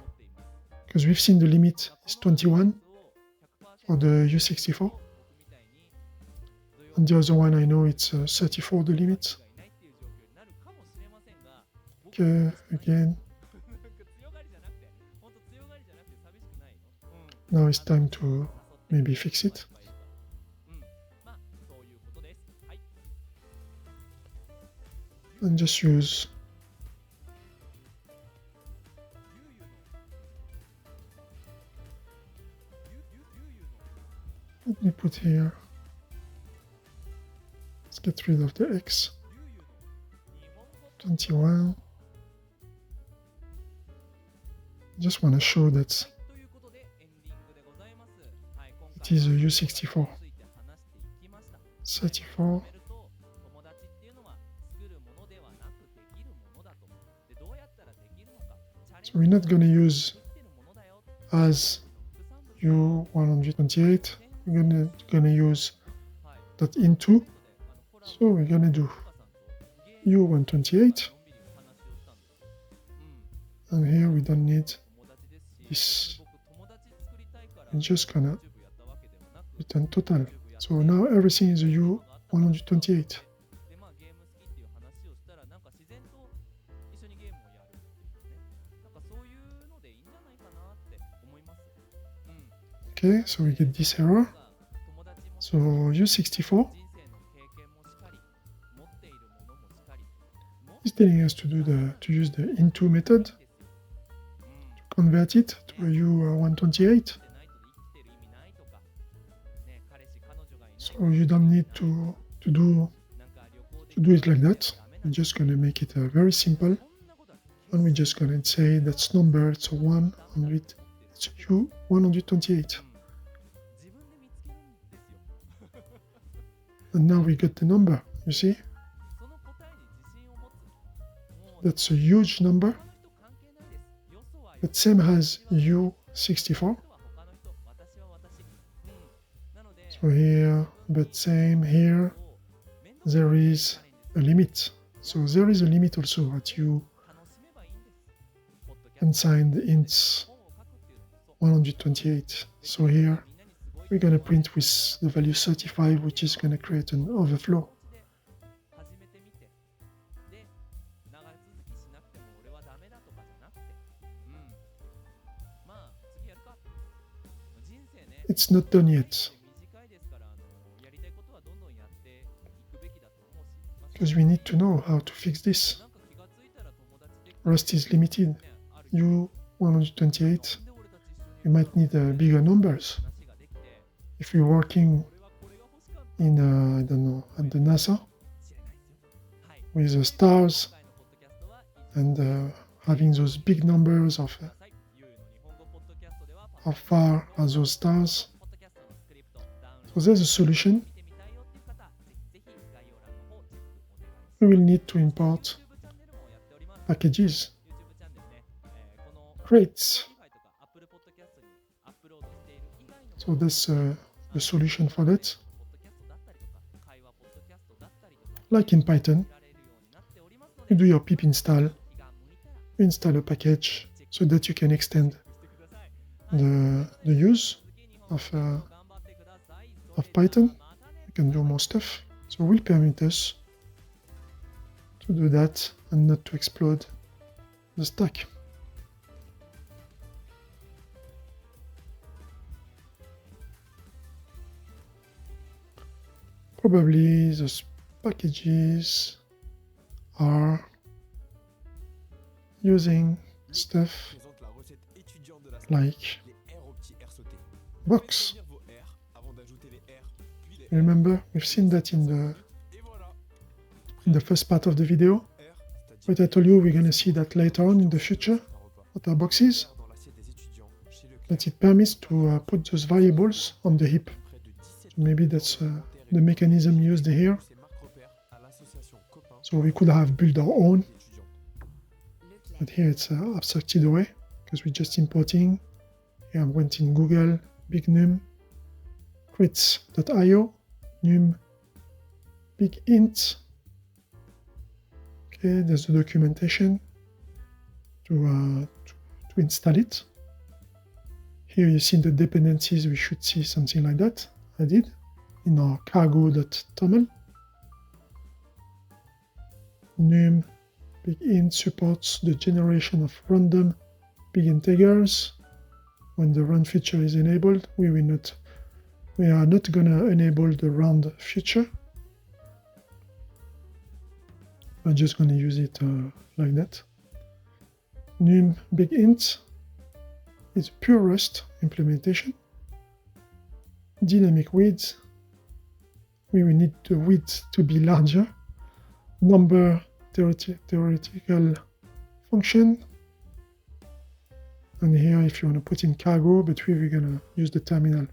because we've seen the limit is 21 for the U64. And the other one, I know it's 34, the limit. Okay, again. Now it's time to maybe fix it. And just use let me put here, let's get rid of the X, 21. Just want to show that it is a U64, 34. So we're not going to use as U128, we're going to use that into. So we're going to do U128, and here we don't need this. We're just going to return total. So now everything is a U128. Okay, so we get this error. So U64 is telling us to use the into method to convert it to a U128. So you don't need to do it like that. We're just going to make it very simple, and we're just going to say that's number, it's 100, it's U128. And now we get the number, you see? That's a huge number, but same as U64. So here, but same here, there is a limit. So there is a limit also at U unsigned ints 128. So here we're going to print with the value 35, which is going to create an overflow. It's not done yet, because we need to know how to fix this. Rust is limited. U128, you might need bigger numbers. If you're working in, I don't know, at the NASA, with the stars, and having those big numbers of how far are those stars. So there's a solution. We will need to import packages, crates. So that's the solution for that. Like in Python, you do your pip install, you install a package so that you can extend the use of Python. You can do more stuff. So we'll permit us to do that and not to explode the stack. Probably those packages are using stuff like box. Remember, we've seen that in the first part of the video, but I told you we're going to see that later on in the future, what are boxes, that it permits to put those variables on the heap. So maybe that's the mechanism used here. So we could have built our own, but here it's abstracted away because we're just importing. Here I went in Google, big num, crits.io, num, big int. Okay, there's the documentation to install it. Here you see the dependencies. We should see something like that. I did in our cargo.toml. Num big int supports the generation of random big integers. When the round feature is enabled, we are not gonna enable the round feature. I'm just gonna use it like that. Num big int is pure Rust implementation. Dynamic width, we will need the width to be larger. Number theoretical function. And here, if you want to put in cargo, but we're going to use the terminal.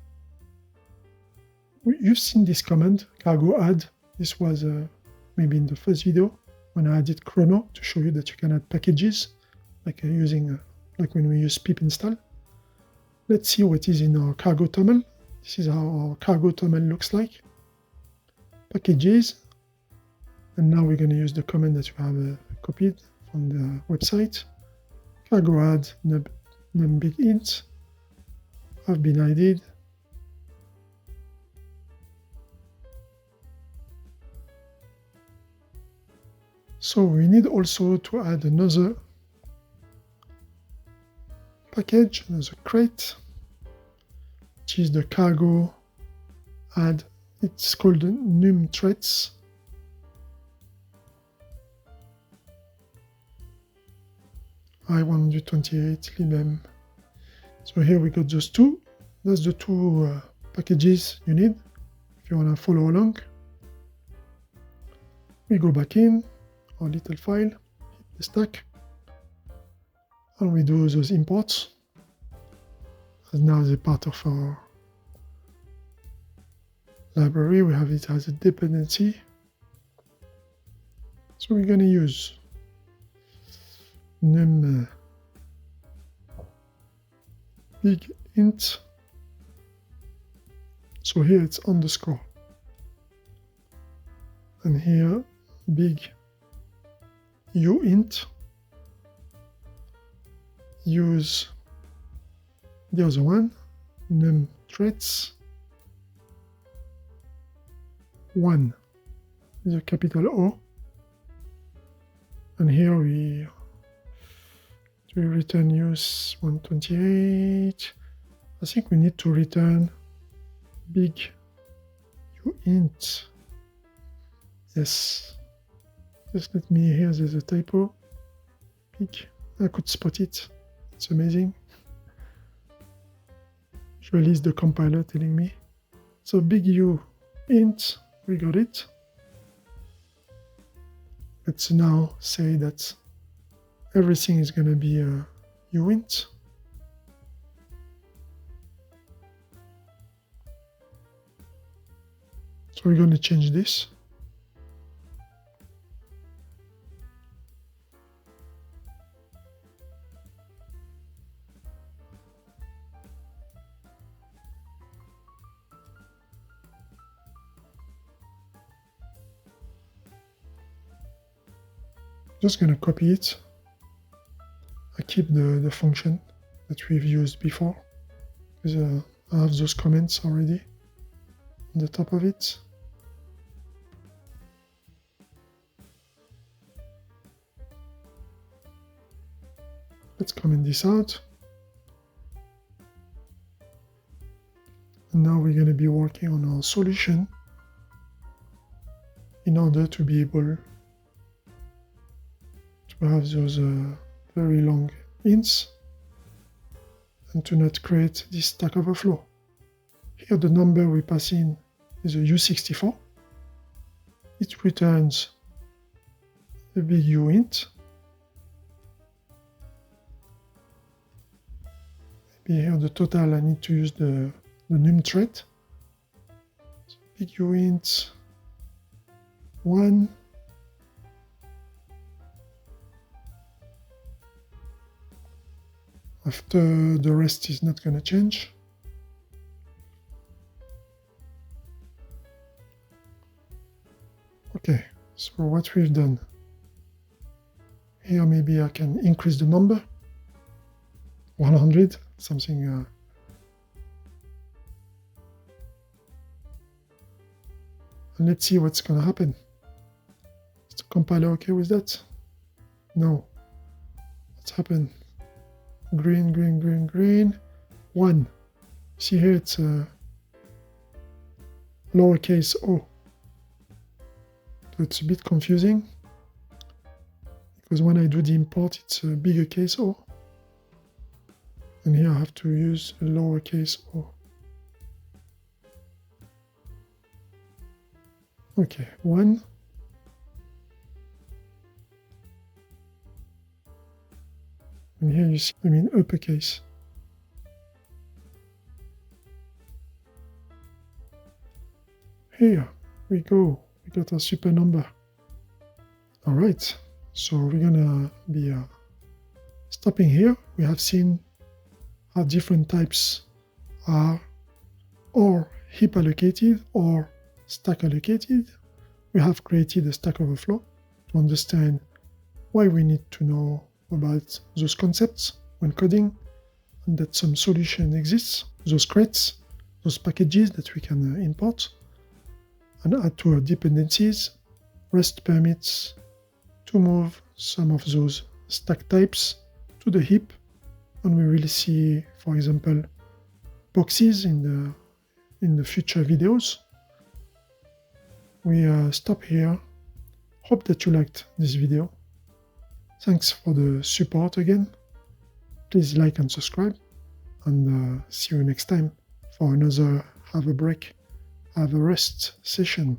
You've seen this command, cargo add. This was maybe in the first video when I added chrono to show you that you can add packages, like like when we use pip install. Let's see what is in our cargo toml. This is how our cargo toml looks like. Packages. And now we're going to use the command that you have copied from the website. Cargo add num big int have been added. So we need also to add another package, another crate, which is the cargo add. It's called num threads. I128 libm. So here we got those two. That's the two packages you need if you want to follow along. We go back in our little file, hit the stack, and we do those imports. And now the part of our library, we have it as a dependency. So we're going to use num big int. So here it's underscore, and here big uint. Use the other one, num threads 1 is a capital O, and here we return use 128. I think we need to return big uint. Yes, just let me, here there's a typo. Big, I could spot it. It's amazing. Usually it's the compiler telling me. So big uint, we got it. Let's now say that everything is going to be a uint. So we're going to change this. Just going to copy it. I keep the function that we've used before because I have those comments already on the top of it. Let's comment this out. And now we're going to be working on our solution in order to be able to have those very long ints and to not create this Stack Overflow. Here the number we pass in is a U64. It returns a big uint. Maybe here the total, I need to use the num thread. So big uint 1. After the rest is not going to change. Okay, so what we've done here, maybe I can increase the number 100, something and let's see what's going to happen. Is the compiler okay with that? No. What's happened? Green, green, green, green. 1. See here, it's lowercase o. So it's a bit confusing because when I do the import, it's a bigger case o. And here I have to use a lowercase o. Okay, 1. And here you see, I mean uppercase. Here we go. We got a super number. All right, so we're gonna be stopping here. We have seen how different types are or heap allocated or stack allocated. We have created a Stack Overflow to understand why we need to know about those concepts when coding, and that some solution exists, those crates, those packages that we can import and add to our dependencies, REST permits to move some of those stack types to the heap. And we will see, for example, boxes in the future videos. We stop here. Hope that you liked this video. Thanks for the support again. Please like and subscribe, and see you next time for another Have a Break, Have a Rest session.